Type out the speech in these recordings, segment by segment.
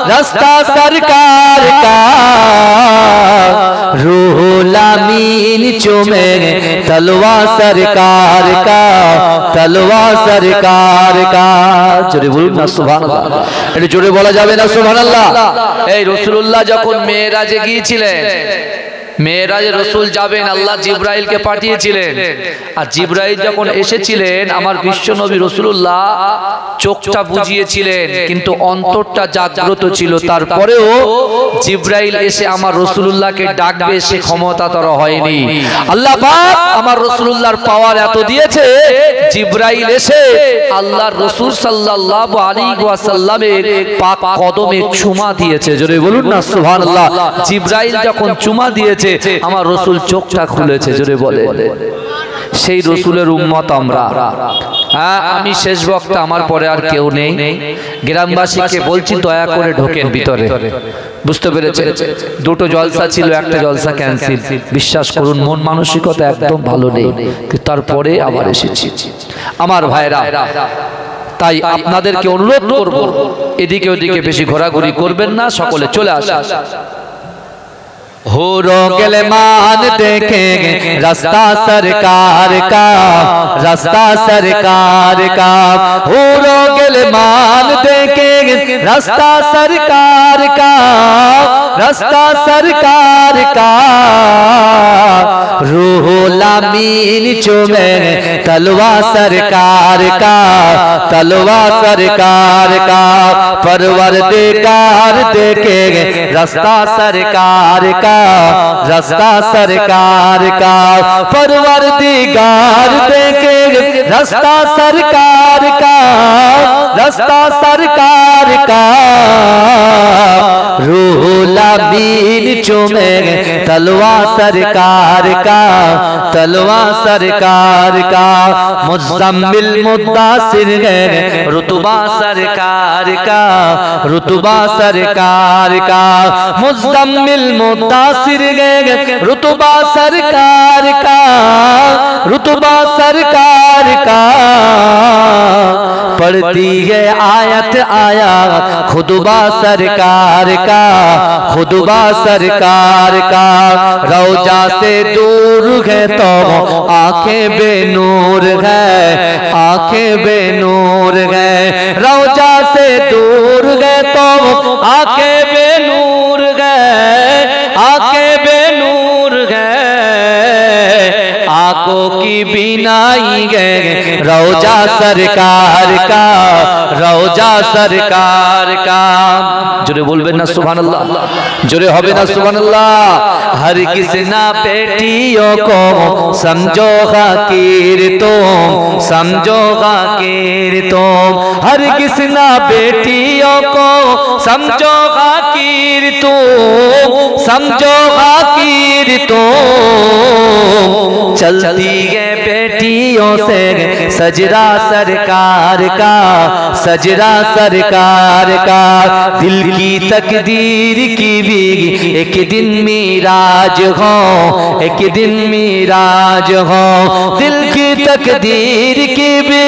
रास्ता सरकार का, रूहुल अमीन चूमे तलवा सरकार का, तलवा सरकार का। जोरे बोलুন না সুবহানাল্লাহ, এটা জোরে বলা যাবে না সুবহানাল্লাহ। এই রাসূলুল্লাহ যখন মেরাজে গিয়েছিলেন, মেরাজে রাসূল যাবেন, আল্লাহ জিবরাইলকে পাঠিয়েছিলেন, আর জিবরাইল যখন এসেছিলেন আমার বিশ্বনবী রাসূলুল্লাহ চোখটা বুজিয়েছিলেন কিন্তু অন্তরটা জাগ্রত ছিল, তারপরেও জিবরাইল এসে আমার রাসূলুল্লাহকে ডাকবে সে ক্ষমতা তার হয়নি। আল্লাহ পাক আমার রাসূলুল্লাহর পাওয়ার এত দিয়েছে, জিবরাইল এসে আল্লাহর রাসূল সাল্লাল্লাহু আলাইহি ওয়াসাল্লামের পাক কদমে চুমা দিয়েছে। জোরে বলুন না সুবহানাল্লাহ। জিবরাইল যখন চুমা দিয়েছে আমার রাসূল চোখটা খুলেছে। জোরে বলে, সেই রাসূলের উম্মত আমরা। আমি শেষ বক্তা, আমার পরে আর কেউ নেই। গ্রামবাসীকে বলছি দয়া করে ঢোকেন ভিতরে। বুঝতে পেরেছেন? দুটো জলসা ছিল, একটা জলসা ক্যান্সেল। বিশ্বাস করুন মন মানসিকতা একদম ভালো নেই, তারপরে আবার এসেছি আমার ভাইরা। তাই আপনাদেরকে অনুরোধ করব এদিকে ওদিকে বেশি ঘোরাঘুরি করবেন না, সকলে চলে আসেন। होरो गिलमान देखेंगे रास्ता सरकार का, रास्ता सरकार का। होरो गिलमान देखेंगे रास्ता सरकार का, रास्ता सरकार का। रूहुल अमीन चूमे तलवा सरकार का, तलवा सरकार का। परवरदिगार देखेंगे रास्ता सरकार का, रास्ता सरकार का। परवरदिगार देखेंगे रास्ता सरकार का, रास्ता सरकार का। रूहुल अमीन चूमे तलवा सरकार का, तलवा सरकार का। मुज़म्मिल मुद्दासिर है रुतबा सरकार का, रुतबा सरकार का। मुज़म्मिल मुद्दासिर है रुतबा सरकार का, रुतबा सरकार का। पढ़ती है आयत आयत खुतबा सरकार का, खुतबा सरकार का। रौजा से दूर है तो आंखें बेनूर है, आंखें बेनूर है। रौजा से दूर है तो आंखें बेनूर है, आंखें बेनूर है। आंखों की बीनाई है रौजा सरकार का, रौजा सरकार का। जोरे बोलबेन ना सुभान अल्लाह, जोरे होबे ना सुभान अल्लाह। हर किसी ना बेटियों को समझो हकीर तुम, समझो हकीर तुम। हर किसी ना बेटियों को समझो हकीर तुम, समझो हकीर तुम। चलती है बेटियों से सजरा सरकार का, सजरा सरकार का। दिल की तकदीर की भी एक दिन मीराज हो, एक दिन मीराज हो। दिल की तकदीर की भी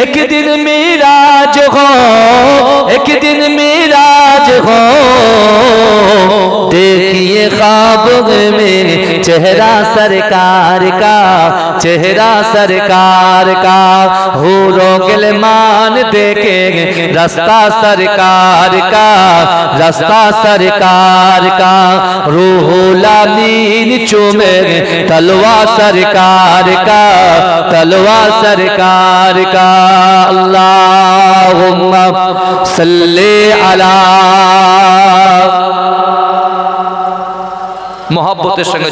एक दिन मीराज हो, एक दिन मीराज हो। देखिए ख्वाब में चेहरा सरकार का, चेहरा सरकार का। हूरो गिलमान देखेंगे रास्ता सरकार का, रास्ता सरकार का। रूहुल अमीन चूमे तलवा सरकार का, तलवा सरकार का। अल्लाहुम्मा सल्ली अला मोहब्बतेर संगे